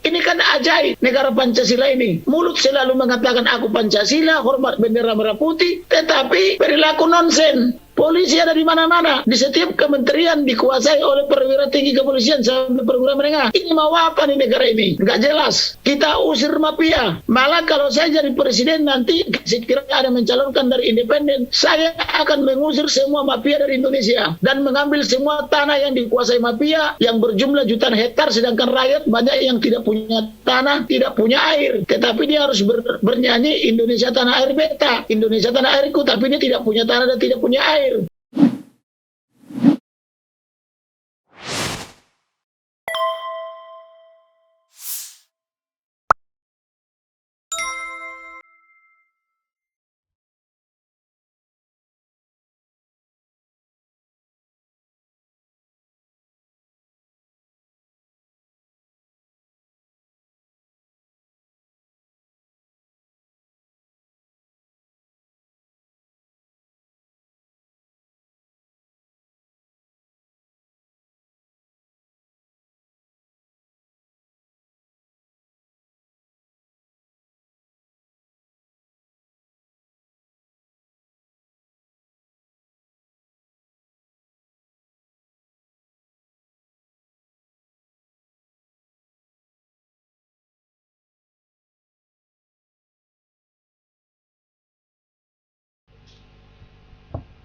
Ini kan ajaib negara Pancasila ini. Mulut selalu mengatakan aku Pancasila, hormat bendera merah putih, tetapi perilaku nonsen. Polisi ada di mana-mana, di setiap kementerian dikuasai oleh perwira tinggi kepolisian sampai perwira menengah. Ini mau apa nih negara ini? Nggak jelas. Kita usir mafia. Malah kalau saya jadi presiden nanti, sekiranya ada mencalonkan dari independen, saya akan mengusir semua mafia dari Indonesia dan mengambil semua tanah yang dikuasai mafia yang berjumlah jutaan hektar, sedangkan rakyat banyak yang tidak punya tanah, tidak punya air. Tetapi dia harus bernyanyi Indonesia tanah air beta, Indonesia tanah airku, tapi dia tidak punya tanah dan tidak punya air.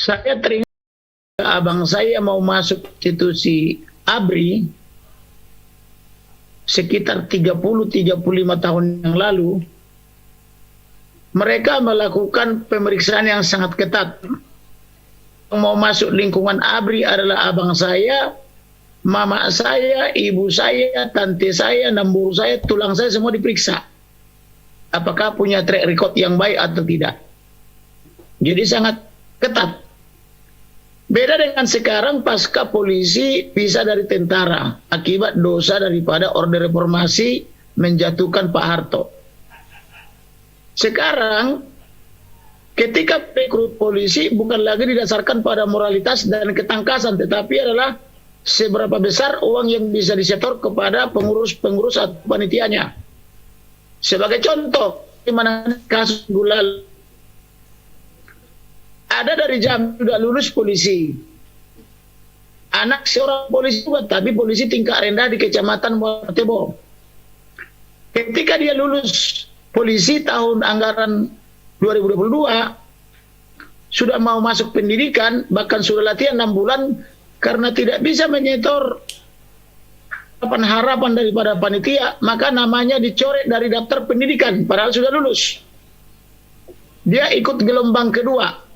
Saya teringat abang saya mau masuk institusi ABRI sekitar 30-35 tahun yang lalu. Mereka melakukan pemeriksaan yang sangat ketat. Yang mau masuk lingkungan ABRI adalah abang saya, mama saya, ibu saya, tante saya, nambur saya, tulang saya semua diperiksa. Apakah punya track record yang baik atau tidak. Jadi sangat ketat. Beda dengan sekarang pasca polisi pisah dari tentara akibat dosa daripada Orde Reformasi menjatuhkan Pak Harto. Sekarang ketika rekrut polisi bukan lagi didasarkan pada moralitas dan ketangkasan, tetapi adalah seberapa besar uang yang bisa disetor kepada pengurus-pengurus atau panitianya. Sebagai contoh, di mana kasus Gulal ada dari Jambi sudah lulus polisi, anak seorang polisi juga, tapi polisi tingkat rendah di Kecamatan Muara Tebo. Ketika dia lulus polisi tahun anggaran 2022, sudah mau masuk pendidikan, bahkan sudah latihan 6 bulan, karena tidak bisa menyetor harapan daripada panitia, maka namanya dicoret dari daftar pendidikan, padahal sudah lulus. Dia ikut gelombang kedua,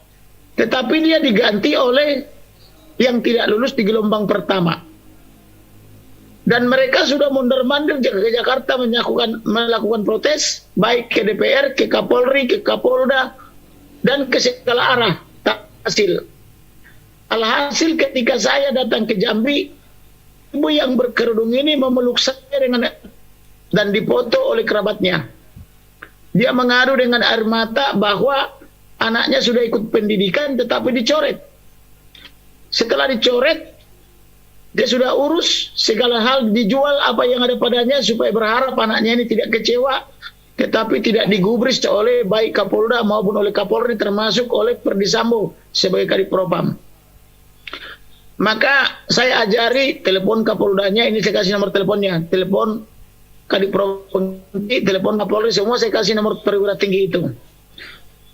tetapi dia diganti oleh yang tidak lulus di gelombang pertama. Dan mereka sudah mundur-mandir ke Jakarta melakukan protes, baik ke DPR, ke Kapolri, ke Kapolda, dan ke segala arah. Tak hasil. Alhasil ketika saya datang ke Jambi, ibu yang berkerudung ini memeluk saya dan dipoto oleh kerabatnya. Dia mengadu dengan air mata bahwa anaknya sudah ikut pendidikan tetapi dicoret. Setelah dicoret, dia sudah urus segala hal, dijual apa yang ada padanya supaya berharap anaknya ini tidak kecewa, tetapi tidak digubris oleh baik Kapolda maupun oleh Kapolri, termasuk oleh Perdi Sambo sebagai Kadipropam. Maka saya ajari telepon Kapoldanya, ini saya kasih nomor teleponnya, telepon Kadipropam, telepon Kapolri, semua saya kasih nomor perwira tinggi itu.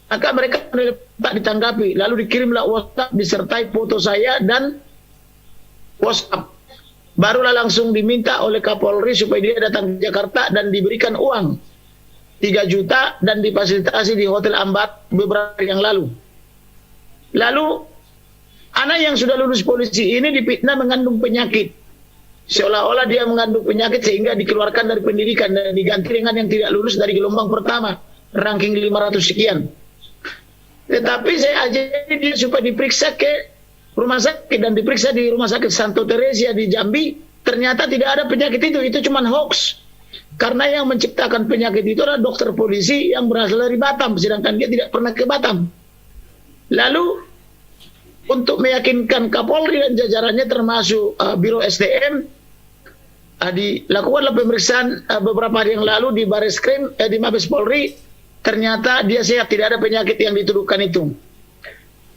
Maka mereka tak ditanggapi, lalu dikirimlah WhatsApp disertai foto saya dan WhatsApp. Barulah langsung diminta oleh Kapolri supaya dia datang ke Jakarta dan diberikan uang 3 juta dan difasilitasi di Hotel Ambat beberapa hari yang lalu. Lalu anak yang sudah lulus polisi ini dipitnah mengandung penyakit. Seolah-olah dia mengandung penyakit sehingga dikeluarkan dari pendidikan dan diganti dengan yang tidak lulus dari gelombang pertama, ranking 500 sekian. Tetapi saya ajari dia supaya diperiksa ke rumah sakit dan diperiksa di rumah sakit Santo Teresia di Jambi, ternyata tidak ada penyakit itu cuma hoax. Karena yang menciptakan penyakit itu adalah dokter polisi yang berasal dari Batam, sedangkan dia tidak pernah ke Batam. Lalu untuk meyakinkan Kapolri dan jajarannya termasuk Biro SDM, dilakukanlah pemeriksaan beberapa hari yang lalu di Bareskrim, di Mabes Polri, ternyata dia sehat, tidak ada penyakit yang dituduhkan itu.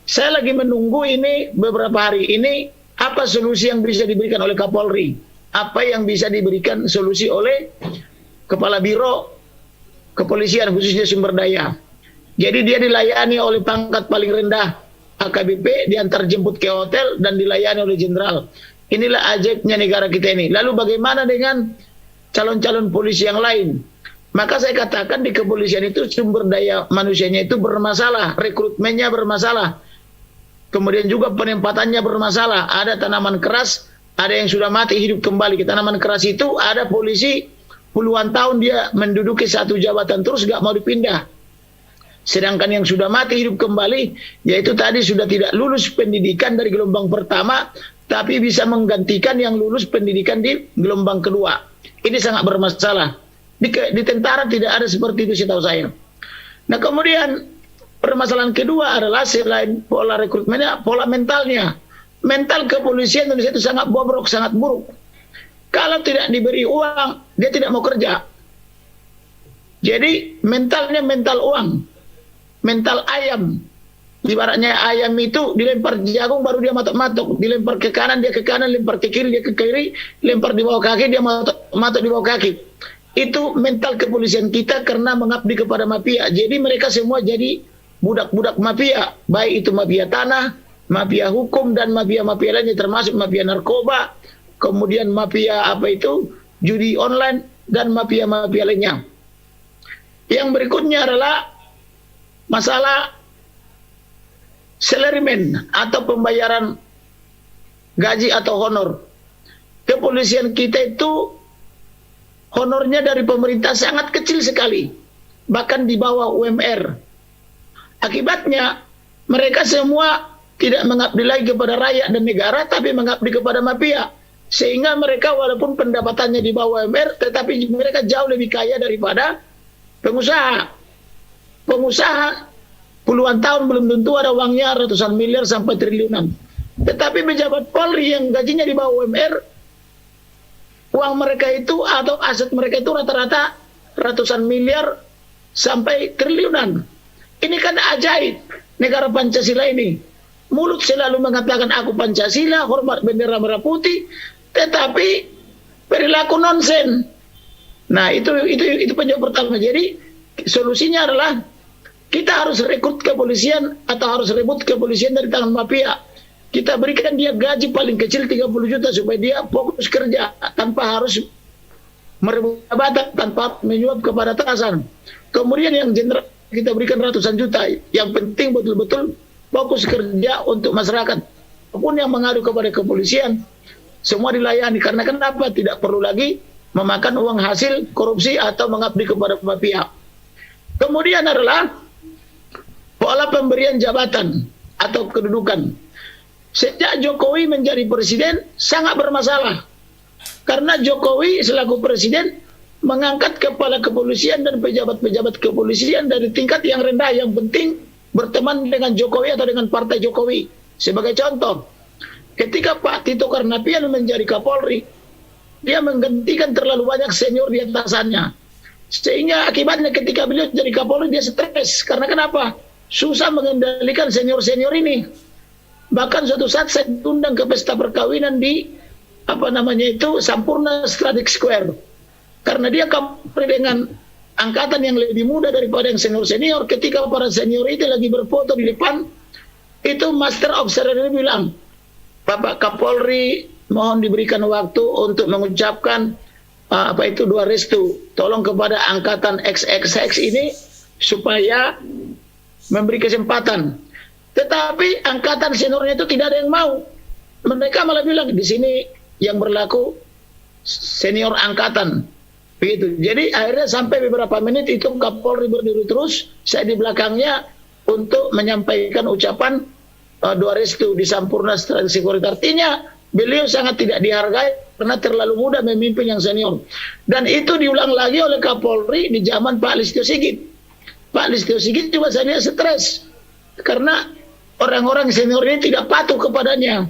Saya lagi menunggu ini beberapa hari ini, apa solusi yang bisa diberikan oleh Kapolri, apa yang bisa diberikan solusi oleh Kepala Biro Kepolisian khususnya sumber daya. Jadi dia dilayani oleh pangkat paling rendah AKBP, diantar jemput ke hotel dan dilayani oleh jenderal. Inilah ajaibnya negara kita ini. Lalu bagaimana dengan calon-calon polisi yang lain? Maka saya katakan di kepolisian itu sumber daya manusianya itu bermasalah, rekrutmennya bermasalah. Kemudian juga penempatannya bermasalah. Ada tanaman keras, ada yang sudah mati hidup kembali. Ke tanaman keras itu ada polisi puluhan tahun dia menduduki satu jabatan terus gak mau dipindah. Sedangkan yang sudah mati hidup kembali, yaitu tadi sudah tidak lulus pendidikan dari gelombang pertama, tapi bisa menggantikan yang lulus pendidikan di gelombang kedua. Ini sangat bermasalah. Di tentara tidak ada seperti itu setahu saya. Nah kemudian permasalahan kedua adalah selain pola rekrutmennya, pola mentalnya. Mental kepolisian Indonesia itu sangat bobrok, sangat buruk. Kalau tidak diberi uang, dia tidak mau kerja. Jadi mentalnya mental uang, mental ayam. Ibaratnya ayam itu dilempar jagung baru dia matok-matok, dilempar ke kanan dia ke kanan, lempar ke kiri dia ke kiri, lempar di bawah kaki dia matok di bawah kaki. Itu mental kepolisian kita karena mengabdi kepada mafia. Jadi mereka semua jadi budak-budak mafia, baik itu mafia tanah, mafia hukum dan mafia-mafia lainnya termasuk mafia narkoba, kemudian mafia judi online dan mafia-mafia lainnya. Yang berikutnya adalah masalah salaryman atau pembayaran gaji atau honor. Kepolisian kita itu honornya dari pemerintah sangat kecil sekali, bahkan di bawah UMR. Akibatnya mereka semua tidak mengabdi lagi kepada rakyat dan negara, tapi mengabdi kepada mafia. Sehingga mereka walaupun pendapatannya di bawah UMR, tetapi mereka jauh lebih kaya daripada pengusaha. Pengusaha puluhan tahun belum tentu ada uangnya ratusan miliar sampai triliunan. Tetapi pejabat Polri yang gajinya di bawah UMR, uang mereka itu atau aset mereka itu rata-rata ratusan miliar sampai triliunan. Ini kan ajaib negara Pancasila ini. Mulut selalu mengatakan aku Pancasila, hormat bendera merah putih, tetapi perilaku nonsen. Nah, itu penyebab pertama. Jadi solusinya adalah kita harus rekrut kepolisian atau harus rebut kepolisian dari tangan mafia. Kita berikan dia gaji paling kecil 30 juta supaya dia fokus kerja tanpa harus merebut jabatan, tanpa menyuap kepada atasan. Kemudian yang jenderal kita berikan ratusan juta. Yang penting betul-betul fokus kerja untuk masyarakat. Apapun yang mengadu kepada kepolisian, semua dilayani. Karena kenapa? Tidak perlu lagi memakan uang hasil korupsi atau mengabdi kepada mafia. Kemudian adalah pola pemberian jabatan atau kedudukan. Sejak Jokowi menjadi presiden sangat bermasalah. Karena Jokowi selaku presiden mengangkat kepala kepolisian dan pejabat-pejabat kepolisian dari tingkat yang rendah. Yang penting berteman dengan Jokowi atau dengan partai Jokowi. Sebagai contoh, ketika Pak Tito Karnavian menjadi Kapolri, dia menggantikan terlalu banyak senior di atasannya. Sehingga akibatnya ketika beliau jadi Kapolri dia stres. Karena kenapa? Susah mengendalikan senior-senior ini. Bahkan suatu saat saya diundang ke pesta perkawinan di Sampurna Strategic Square. Karena dia Kapolri dengan angkatan yang lebih muda daripada yang senior-senior. Ketika para senior itu lagi berfoto di depan, itu Master of Ceremony bilang, Bapak Kapolri mohon diberikan waktu untuk mengucapkan dua restu. Tolong kepada angkatan XXX ini supaya memberi kesempatan. Tetapi angkatan seniornya itu tidak ada yang mau. Mereka malah bilang di sini yang berlaku senior angkatan. Begitu. Jadi akhirnya sampai beberapa menit itu Kapolri berdiri terus, saya di belakangnya untuk menyampaikan ucapan dua restu di Sampurna Strategic Square. Artinya beliau sangat tidak dihargai karena terlalu muda memimpin yang senior. Dan itu diulang lagi oleh Kapolri di zaman Pak Listio Sigit. Pak Listio Sigit juga saya stres karena orang-orang senior ini tidak patuh kepadanya.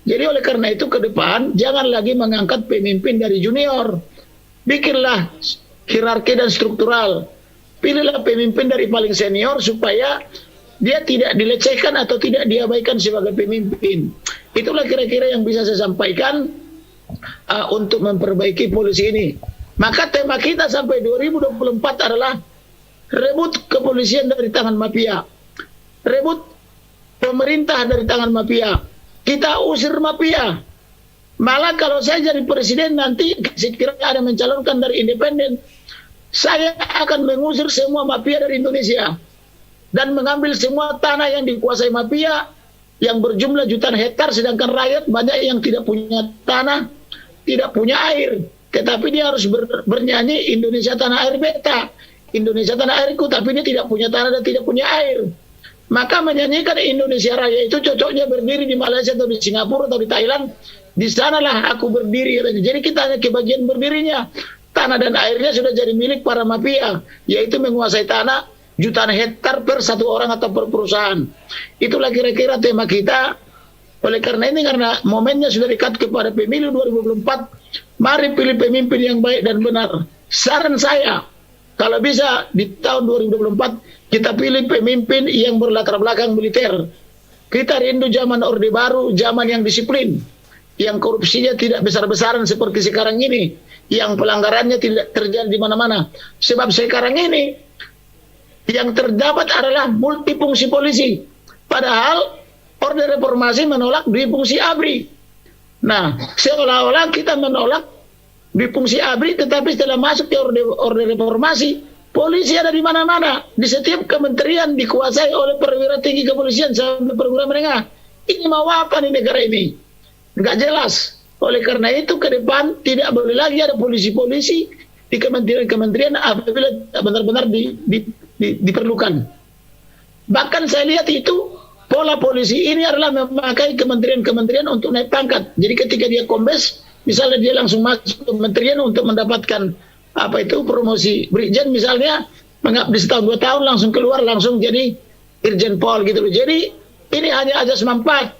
Jadi oleh karena itu ke depan jangan lagi mengangkat pemimpin dari junior. Bikinlah hierarki dan struktural. Pilihlah pemimpin dari paling senior supaya dia tidak dilecehkan atau tidak diabaikan sebagai pemimpin. Itulah kira-kira yang bisa saya sampaikan untuk memperbaiki polisi ini. Maka tema kita sampai 2024 adalah rebut kepolisian dari tangan mafia. Rebut pemerintah dari tangan mafia. Kita usir mafia. Malah kalau saya jadi presiden nanti sekiranya ada mencalonkan dari independen, saya akan mengusir semua mafia dari Indonesia dan mengambil semua tanah yang dikuasai mafia yang berjumlah jutaan hektar, sedangkan rakyat banyak yang tidak punya tanah, tidak punya air, tetapi dia harus bernyanyi Indonesia tanah air beta, Indonesia tanah airku, tapi dia tidak punya tanah dan tidak punya air. Maka menyanyikan Indonesia Raya itu cocoknya berdiri di Malaysia atau di Singapura atau di Thailand. Di sanalah aku berdiri. Jadi kita hanya kebagian berdirinya. Tanah dan airnya sudah jadi milik para mafia, yaitu menguasai tanah jutaan hektar per satu orang atau per perusahaan. Itulah kira-kira tema kita. Oleh karena ini, karena momennya sudah dekat kepada pemilu 2024, mari pilih pemimpin yang baik dan benar. Saran saya, kalau bisa di tahun 2024 kita pilih pemimpin yang berlatar belakang militer. Kita rindu zaman Orde Baru, zaman yang disiplin, yang korupsinya tidak besar-besaran seperti sekarang ini, yang pelanggarannya tidak terjadi di mana-mana. Sebab sekarang ini yang terdapat adalah multifungsi polisi. Padahal Orde Reformasi menolak difungsi ABRI. Nah, seolah-olah kita menolak difungsi ABRI, tetapi setelah masuk ke Orde Reformasi, polisi ada di mana-mana. Di setiap kementerian dikuasai oleh perwira tinggi kepolisian sampai perwira menengah. Ini mau apa nih negara ini? Nggak jelas. Oleh karena itu ke depan tidak boleh lagi ada polisi-polisi di kementerian-kementerian apabila benar-benar diperlukan. Bahkan saya lihat itu pola polisi ini adalah memakai kementerian-kementerian untuk naik pangkat. Jadi ketika dia kombes, misalnya dia langsung masuk kementerian untuk mendapatkan promosi brigjen misalnya, mengabdi setahun 2 tahun langsung keluar langsung jadi irjen pol gitu loh. Jadi ini hanya ajas manfaat.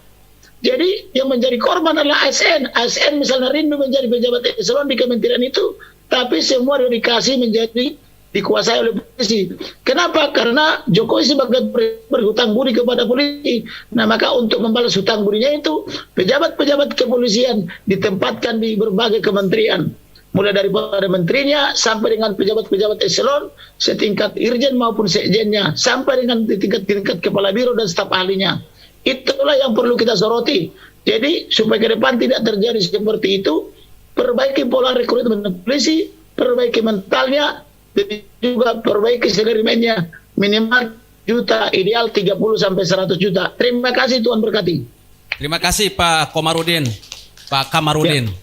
Jadi yang menjadi korban adalah ASN. ASN misalnya rindu menjadi pejabat eselon di kementerian itu, tapi semua dikasih menjadi dikuasai oleh polisi. Kenapa? Karena Jokowi sebagai berhutang budi kepada polisi. Nah, maka untuk membalas hutang budinya itu, pejabat-pejabat kepolisian ditempatkan di berbagai kementerian. Mulai daripada menterinya sampai dengan pejabat-pejabat eselon, setingkat irjen maupun sekjennya, sampai dengan tingkat kepala biro dan staf ahlinya. Itulah yang perlu kita soroti. Jadi supaya ke depan tidak terjadi seperti itu, perbaiki pola rekrutmen polisi, perbaiki mentalnya, dan juga perbaiki salarinya minimal juta, ideal 30 sampai 100 juta. Terima kasih, Tuhan berkati. Terima kasih Pak Komarudin, Pak Kamarudin. Ya.